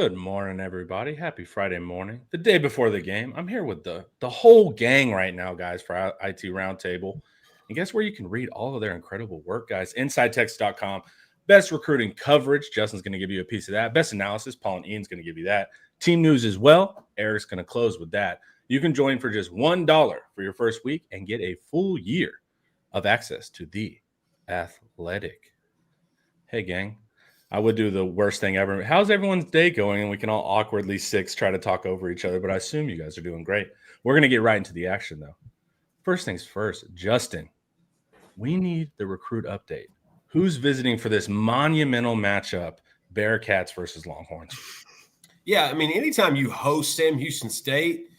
Good morning, everybody. Happy Friday morning, the day before the game. I'm here with the whole gang right now, guys, for IT Roundtable. And guess where you can read all of their incredible work, guys? InsideTexas.com. Best recruiting coverage. Justin's going to give you a piece of that. Best analysis. Paul and Ian's going to give you that. Team news as well. Eric's going to close with that. You can join for just $1 for your first week and get a full year of access to The Athletic. Hey, gang. I would do the worst thing ever. How's everyone's day going? And we can all awkwardly try to talk over each other, but I assume you guys are doing great. We're going to get right into the action, though. First things first, Justin, we need the recruit update. Who's visiting for this monumental matchup, Bearkats versus Longhorns? Yeah, I mean, anytime you host Sam Houston State,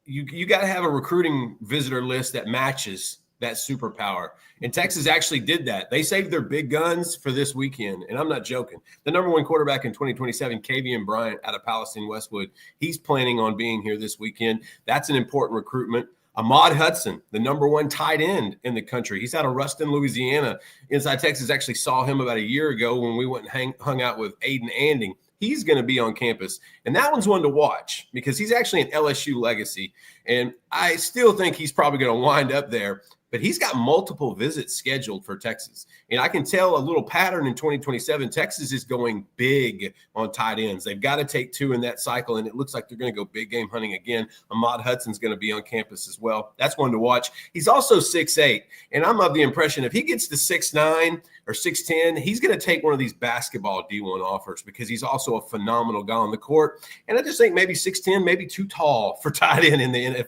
you got to have a recruiting visitor list that matches that superpower. And Texas actually did that. They saved their big guns for this weekend. And I'm not joking. The number one quarterback in 2027, Kavian Bryant out of Palestine Westwood, he's planning on being here this weekend. That's an important recruitment. Ahmad Hudson, the number one tight end in the country. He's out of Ruston, Louisiana. Inside Texas actually saw him about a year ago when we went and hung out with Aiden Anding. He's going to be on campus. And that one's one to watch because he's actually an LSU legacy. And I still think he's probably going to wind up there. But he's got multiple visits scheduled for Texas. And I can tell a little pattern in 2027. Texas is going big on tight ends. They've got to take two in that cycle, and it looks like they're going to go big game hunting again. Ahmad Hudson's going to be on campus as well. That's one to watch. He's also 6'8", and I'm of the impression if he gets to 6'9", or 6'10", he's going to take one of these basketball D1 offers because he's also a phenomenal guy on the court. And I just think maybe 6'10", maybe too tall for tight end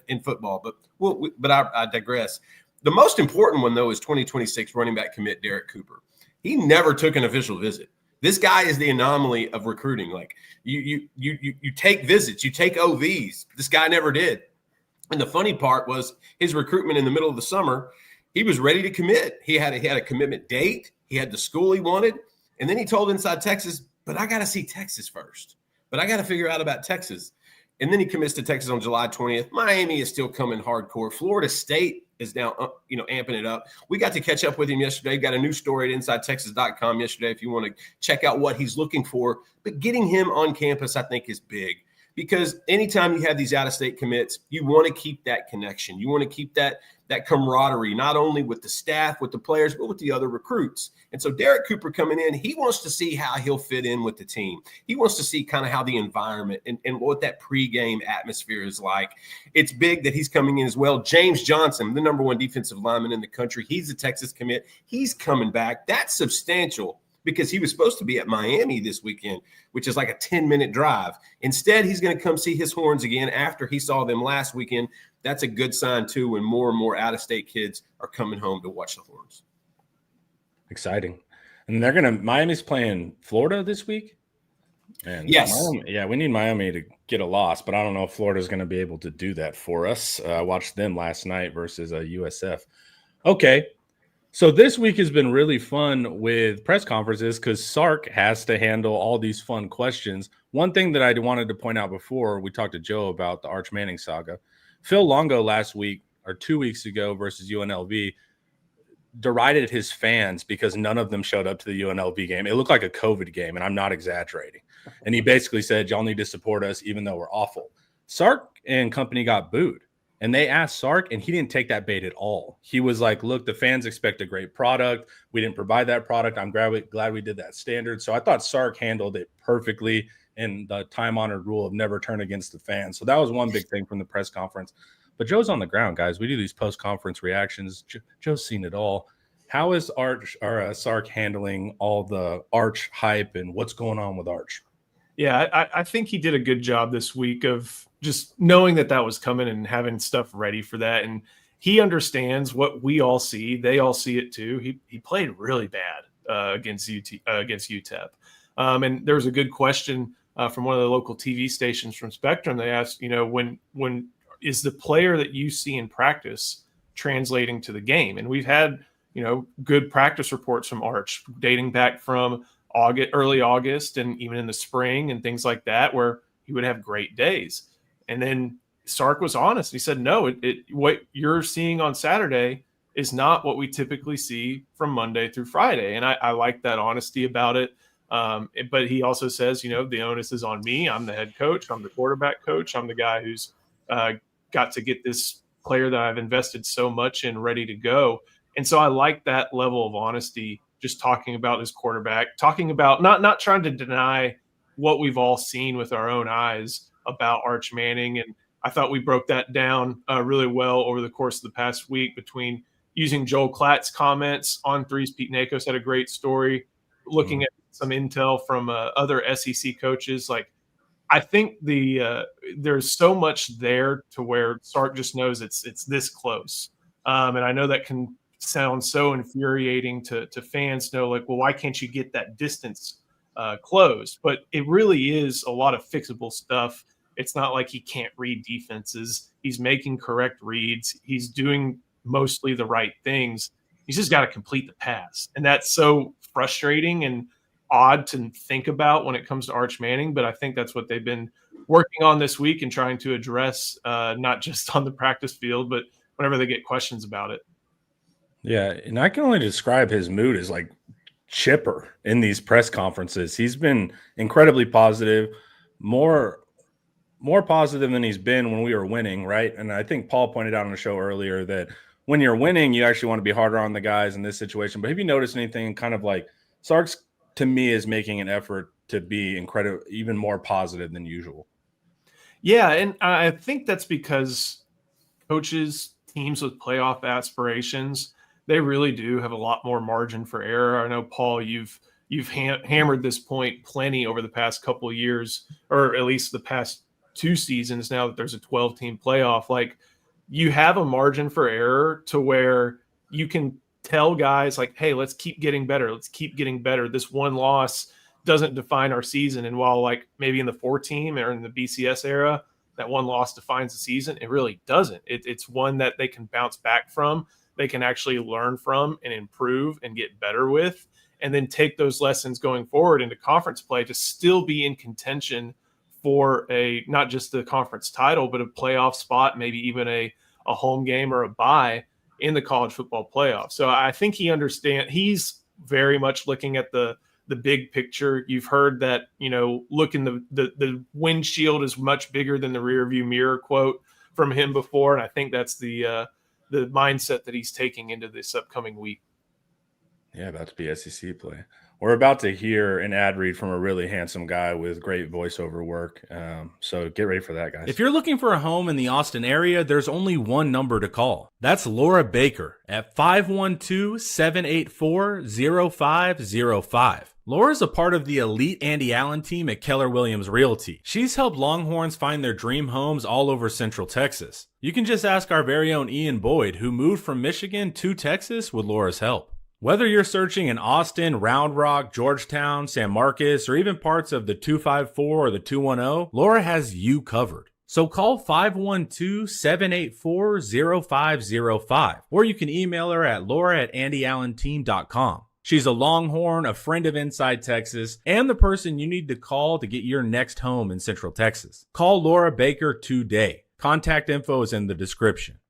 in football. But I digress. The most important one, though, is 2026 running back commit Derek Cooper. He never took an official visit. This guy is the anomaly of recruiting. Like you take visits, you take OVs. This guy never did. And the funny part was his recruitment in the middle of the summer. He was ready to commit. He had a commitment date. He had the school he wanted, and then he told Inside Texas, "But I got to see Texas first. But I got to figure out about Texas." And then he commits to Texas on July 20th. Miami is still coming hardcore. Florida State is now, amping it up. We got to catch up with him yesterday. Got a new story at InsideTexas.com yesterday if you want to check out what he's looking for. But getting him on campus, I think, is big because anytime you have these out-of-state commits, you want to keep that connection. You want to keep that camaraderie, not only with the staff, with the players, but with the other recruits. And so Derek Cooper coming in, he wants to see how he'll fit in with the team. He wants to see kind of how the environment and what that pregame atmosphere is like. It's big that he's coming in as well. James Johnson, the number one defensive lineman in the country, he's a Texas commit. He's coming back. That's substantial because he was supposed to be at Miami this weekend, which is like a 10-minute drive. Instead, he's going to come see his Horns again after he saw them last weekend. That's a good sign, too, when more and more out-of-state kids are coming home to watch the Horns. Exciting. And Miami's playing Florida this week? And yes. We need Miami to get a loss, but I don't know if Florida's going to be able to do that for us. I watched them last night versus USF. Okay. So this week has been really fun with press conferences because Sark has to handle all these fun questions. One thing that I wanted to point out before we talked to Joe about the Arch Manning saga, Phil Longo last week or 2 weeks ago versus UNLV derided his fans because none of them showed up to the UNLV game. It looked like a COVID game, and I'm not exaggerating. And he basically said, y'all need to support us even though we're awful. Sark and company got booed. And they asked Sark, and he didn't take that bait at all. He was like, look, the fans expect a great product. We didn't provide that product. I'm glad we did that standard. So I thought Sark handled it perfectly in the time-honored rule of never turn against the fans. So that was one big thing from the press conference. But Joe's on the ground, guys. We do these post-conference reactions. Joe's seen it all. How is Sark handling all the Arch hype and what's going on with Arch? Yeah, I think he did a good job this week of just knowing that was coming and having stuff ready for that. And he understands what we all see. They all see it too. He played really bad against UTEP. And there was a good question from one of the local TV stations from Spectrum. They asked, when is the player that you see in practice translating to the game? And we've had, good practice reports from Arch dating back from early August and even in the spring and things like that, where he would have great days. And then Sark was honest. He said, no, what you're seeing on Saturday is not what we typically see from Monday through Friday. And I like that honesty about it. But he also says, the onus is on me. I'm the head coach. I'm the quarterback coach. I'm the guy who's got to get this player that I've invested so much in ready to go. And so I like that level of honesty, just talking about his quarterback, talking about not trying to deny what we've all seen with our own eyes about Arch Manning. And I thought we broke that down really well over the course of the past week between using Joel Klatt's comments on Threes. Pete Nakos had a great story, looking at some intel from other SEC coaches. Like, I think there's so much there to where Sark just knows it's this close. And I know that can sound so infuriating to fans to know, like, well, why can't you get that distance closed? But it really is a lot of fixable stuff. It's not like he can't read defenses. He's making correct reads. He's doing mostly the right things. He's just got to complete the pass. And that's so frustrating and odd to think about when it comes to Arch Manning. But I think that's what they've been working on this week and trying to address, not just on the practice field, but whenever they get questions about it. Yeah, and I can only describe his mood as like chipper in these press conferences. He's been incredibly positive, more positive than he's been when we were winning, right? And I think Paul pointed out on the show earlier that when you're winning, you actually want to be harder on the guys in this situation. But have you noticed anything kind of like Sark's, to me, is making an effort to be even more positive than usual? Yeah, and I think that's because coaches, teams with playoff aspirations, they really do have a lot more margin for error. I know, Paul, you've hammered this point plenty over the past couple of years, or at least the past 2 seasons now that there's a 12-team playoff. Like, you have a margin for error to where you can tell guys like, hey, let's keep getting better. Let's keep getting better. This one loss doesn't define our season. And while like maybe in the 4-team or in the BCS era, that one loss defines the season, it really doesn't. It's one that they can bounce back from. They can actually learn from and improve and get better with, and then take those lessons going forward into conference play to still be in contention for not just the conference title, but a playoff spot, maybe even a home game or a bye in the college football playoff. So I think he's very much looking at the big picture. You've heard that, look in the windshield is much bigger than the rear view mirror quote from him before. And I think that's the mindset that he's taking into this upcoming week. Yeah, about to be SEC play. We're about to hear an ad read from a really handsome guy with great voiceover work. So get ready for that, guys. If you're looking for a home in the Austin area, there's only one number to call. That's Laura Baker at 512-784-0505. Laura's a part of the elite Andy Allen team at Keller Williams Realty. She's helped Longhorns find their dream homes all over Central Texas. You can just ask our very own Ian Boyd, who moved from Michigan to Texas with Laura's help. Whether you're searching in Austin, Round Rock, Georgetown, San Marcos, or even parts of the 254 or the 210, Laura has you covered. So call 512-784-0505, or you can email her at laura@andyallenteam.com. She's a Longhorn, a friend of Inside Texas, and the person you need to call to get your next home in Central Texas. Call Laura Baker today. Contact info is in the description.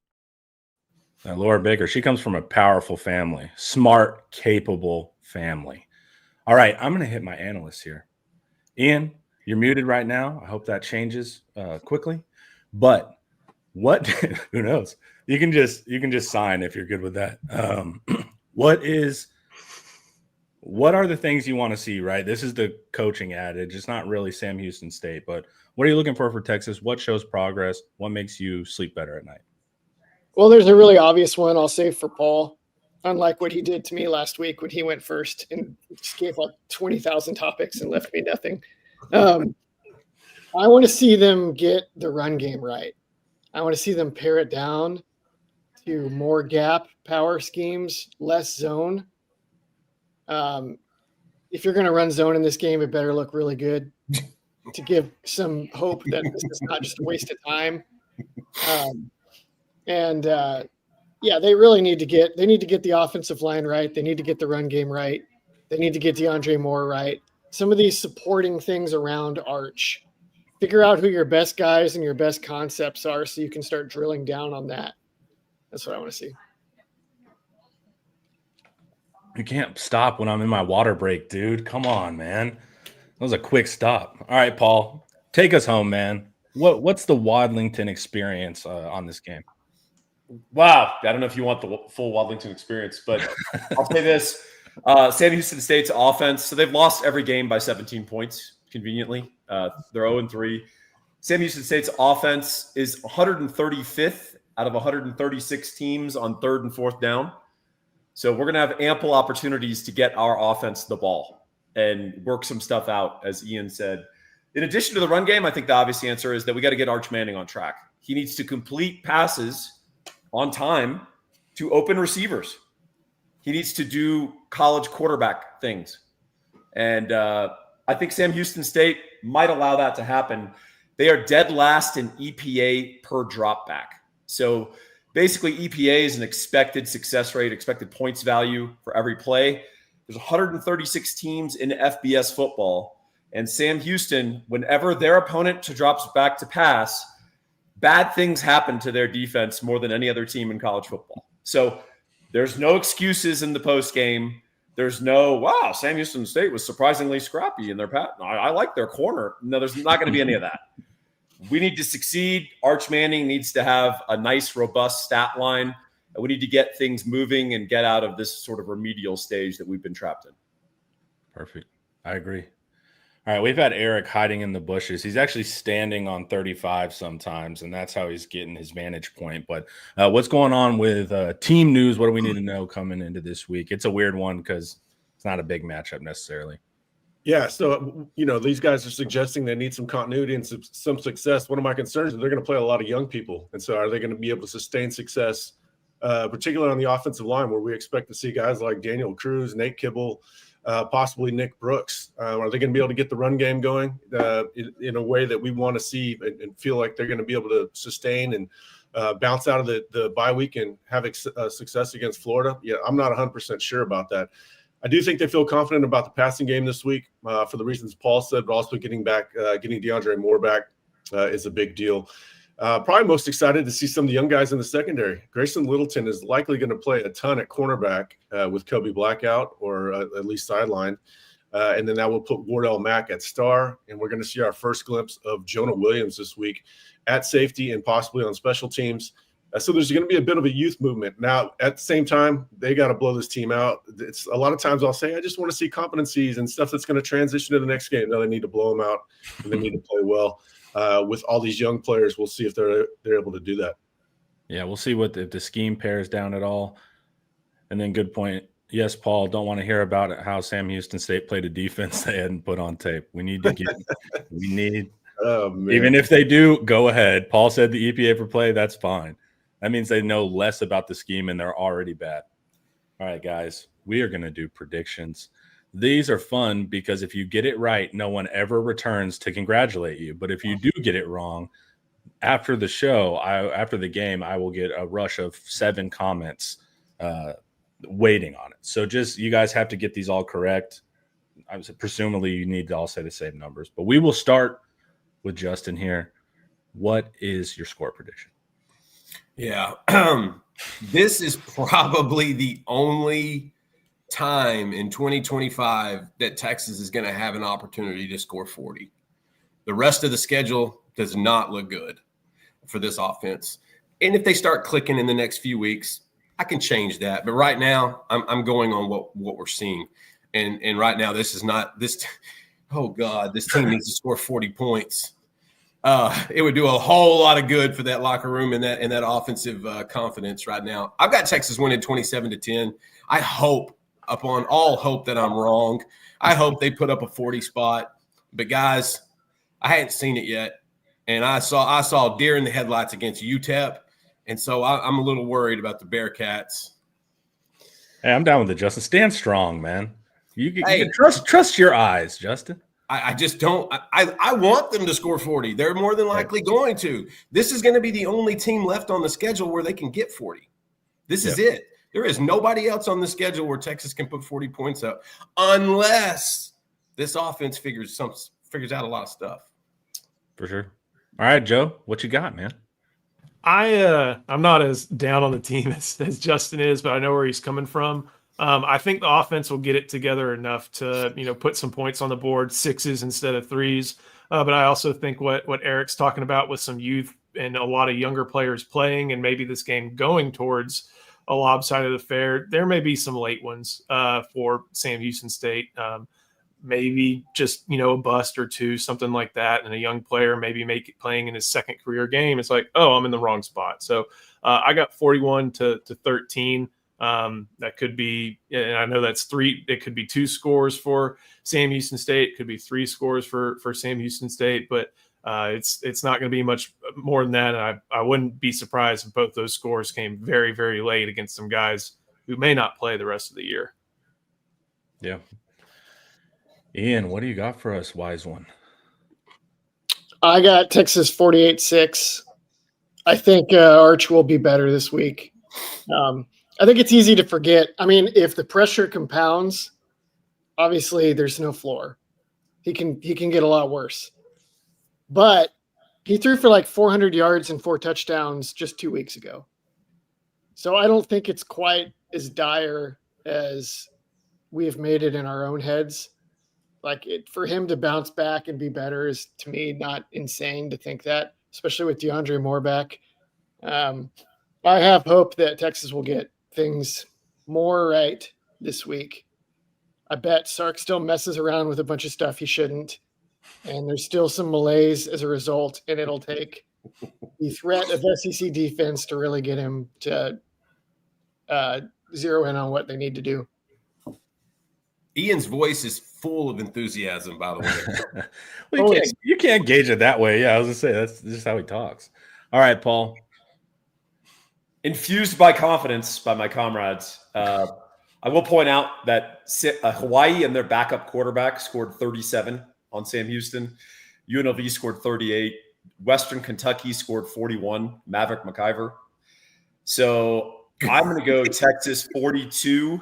Now, Laura Baker, she comes from a powerful family, smart, capable family. All right, I'm going to hit my analysts here. Ian, you're muted right now. I hope that changes quickly. But what? Who knows? You can just sign if you're good with that. What are the things you want to see? Right, this is the coaching adage. It's not really Sam Houston State, but what are you looking for Texas? What shows progress? What makes you sleep better at night? Well, there's a really obvious one I'll save for Paul, unlike what he did to me last week when he went first and just gave like 20,000 topics and left me nothing. I want to see them get the run game right. I want to see them pare it down to more gap power schemes, less zone. If you're going to run zone in this game, it better look really good to give some hope that this is not just a waste of time. They really need to get the offensive line right. They need to get the run game right. They need to get DeAndre Moore right. Some of these supporting things around Arch. Figure out who your best guys and your best concepts are so you can start drilling down on that. That's what I want to see. You can't stop when I'm in my water break, dude. Come on, man. That was a quick stop. All right, Paul, take us home, man. What's the Wadlington experience on this game? Wow. I don't know if you want the full Wadlington experience, but I'll say this. Sam Houston State's offense, so they've lost every game by 17 points, conveniently. They're 0-3. Sam Houston State's offense is 135th out of 136 teams on third and fourth down. So we're going to have ample opportunities to get our offense the ball and work some stuff out, as Ian said. In addition to the run game, I think the obvious answer is that we got to get Arch Manning on track. He needs to complete passes on time to open receivers. He needs to do college quarterback things. And I think Sam Houston State might allow that to happen. They are dead last in EPA per drop back. So basically, EPA is an expected success rate, expected points value for every play. There's 136 teams in FBS football. And Sam Houston, whenever their opponent drops back to pass, bad things happen to their defense more than any other team in college football. So there's no excuses in the post game. There's no, wow, Sam Houston State was surprisingly scrappy in their pass. I like their corner. No, there's not going to be any of that. We need to succeed. Arch Manning needs to have a nice, robust stat line. And we need to get things moving and get out of this sort of remedial stage that we've been trapped in. Perfect. I agree. All right, we've had Eric hiding in the bushes. He's actually standing on 35 sometimes, and that's how he's getting his vantage point. But what's going on with team news? What do we need to know coming into this week? It's a weird one because it's not a big matchup necessarily. Yeah, so, these guys are suggesting they need some continuity and some success. One of my concerns is they're going to play a lot of young people. And so are they going to be able to sustain success, particularly on the offensive line, where we expect to see guys like Daniel Cruz, Nate Kibble, possibly Nick Brooks? Are they going to be able to get the run game going in a way that we want to see and feel like they're going to be able to sustain and bounce out of the bye week and have success against Florida? Yeah, I'm not 100% sure about that. I do think they feel confident about the passing game this week for the reasons Paul said, but also getting DeAndre Moore back is a big deal. Probably most excited to see some of the young guys in the secondary. Grayson Littleton is likely going to play a ton at cornerback with Kobe Black out or at least sidelined. And then that will put Wardell Mack at star. And we're going to see our first glimpse of Jonah Williams this week at safety and possibly on special teams. So there's going to be a bit of a youth movement. Now, at the same time, they got to blow this team out. It's a lot of times I'll say, I just want to see competencies and stuff that's going to transition to the next game. No, they need to blow them out and they need to play well. With all these young players, we'll see if they're able to do that. Yeah, we'll see if the scheme pairs down at all. And then good point. Yes, Paul, don't want to hear about it, how Sam Houston State played a defense they hadn't put on tape. We need to get even if they do, go ahead. Paul said the EPA per play, that's fine. That means they know less about the scheme and they're already bad. All right, guys, we are going to do predictions. These are fun because if you get it right, no one ever returns to congratulate you. But if you do get it wrong, after the show, after the game, I will get a rush of 7 comments waiting on it. So just you guys have to get these all correct. Presumably you need to all say the same numbers. But we will start with Justin here. What is your score prediction? Yeah, this is probably the only time in 2025 that Texas is going to have an opportunity to score 40. The rest of the schedule does not look good for this offense. And if they start clicking in the next few weeks, I can change that. But right now, I'm going on what we're seeing. And right now, this is not this. Oh, God, this team needs to score 40 points. It would do a whole lot of good for that locker room and that offensive confidence right now. I've got Texas winning 27-10. I hope, upon all hope, that I'm wrong. I hope they put up a 40 spot. But guys, I hadn't seen it yet, and I saw deer in the headlights against UTEP, and so I'm a little worried about the Bearkats. Hey, I'm down with it, Justin. Stand strong, man. You can trust your eyes, Justin. I just don't – I want them to score 40. They're more than likely going to. This is going to be the only team left on the schedule where they can get 40. This is it. There is nobody else on the schedule where Texas can put 40 points up unless this offense figures out a lot of stuff. For sure. All right, Joe, what you got, man? I'm not as down on the team as Justin is, but I know where he's coming from. I think the offense will get it together enough to, put some points on the board, 6s instead of 3s. But I also think what Eric's talking about with some youth and a lot of younger players playing, and maybe this game going towards a lopsided affair, there may be some late ones for Sam Houston State. Maybe just, a bust or two, something like that. And a young player maybe make it playing in his second career game. It's like, oh, I'm in the wrong spot. So I got 41 to 13. That could be, and I know that's 3. It could be 2 scores for Sam Houston State. It could be 3 scores for Sam Houston State, but it's not going to be much more than that. And I wouldn't be surprised if both those scores came very, very late against some guys who may not play the rest of the year. Yeah. Ian, what do you got for us, wise one? I got Texas 48-6. I think Arch will be better this week. I think it's easy to forget. I mean, if the pressure compounds, obviously there's no floor. He can get a lot worse. But he threw for like 400 yards and 4 touchdowns just 2 weeks ago. So I don't think it's quite as dire as we have made it in our own heads. Like, for him to bounce back and be better is, to me, not insane to think that, especially with DeAndre Moore back. I have hope that Texas will get things more right this week. I bet Sark still messes around with a bunch of stuff he shouldn't, and there's still some malaise as a result, and it'll take the threat of SEC defense to really get him to zero in on what they need to do. Ian's voice is full of enthusiasm, by the way. Well, you can't gauge it that way. Yeah, I was going to say, that's just how he talks. All right, Paul. Infused by confidence by my comrades. I will point out that Hawaii and their backup quarterback scored 37 on Sam Houston. UNLV scored 38. Western Kentucky scored 41. Maverick McIver. So I'm going to go Texas 42,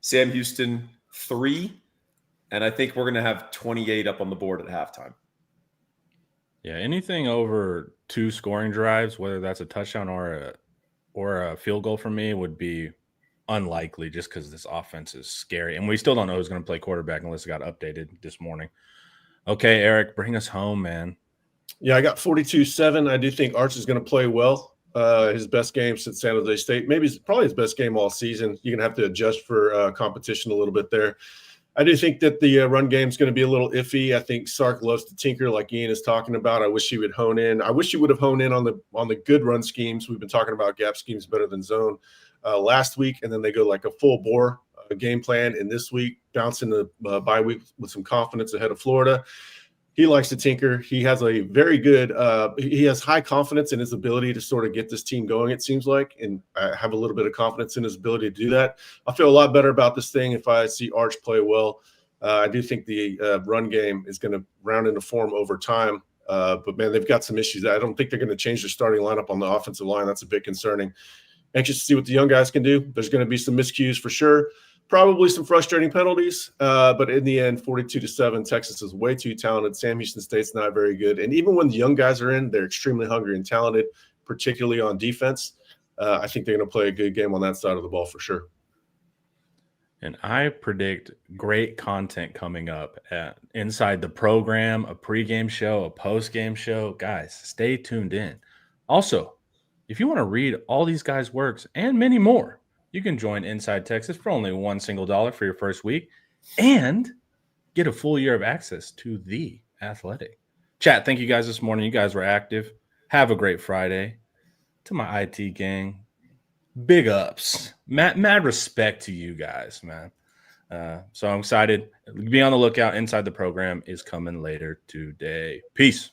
Sam Houston 3, and I think we're going to have 28 up on the board at halftime. Yeah, anything over 2 scoring drives, whether that's a touchdown or a field goal for me, would be unlikely just because this offense is scary. And we still don't know who's going to play quarterback unless it got updated this morning. Okay, Eric, bring us home, man. Yeah, I got 42-7. I do think Arch is going to play well. His best game since San Jose State. Probably his best game all season. You're going to have to adjust for competition a little bit there. I do think that the run game is going to be a little iffy. I think Sark loves to tinker, like Ian is talking about. I wish he would hone in. I wish he would have honed in on the good run schemes. We've been talking about gap schemes better than zone last week, and then they go like a full bore game plan. And this week, bouncing the bye week with some confidence ahead of Florida. He likes to tinker. He has a very good he has high confidence in his ability to sort of get this team going, it seems like, and I have a little bit of confidence in his ability to do that. I feel a lot better about this thing if I see Arch play well. I do think the run game is going to round into form over time. But, man, they've got some issues. I don't think they're going to change their starting lineup on the offensive line. That's a bit concerning. Anxious to see what the young guys can do. There's going to be some miscues for sure. Probably some frustrating penalties, but in the end, 42-7, Texas is way too talented. Sam Houston State's not very good. And even when the young guys are in, they're extremely hungry and talented, particularly on defense. I think they're going to play a good game on that side of the ball for sure. And I predict great content coming up inside the program, a pregame show, a postgame show. Guys, stay tuned in. Also, if you want to read all these guys' works and many more, you can join Inside Texas for only $1 single for your first week and get a full year of access to The Athletic. Chat, thank you guys this morning. You guys were active. Have a great Friday. To my IT gang, big ups. Mad respect to you guys, man. So I'm excited. Be on the lookout. Inside the Program is coming later today. Peace.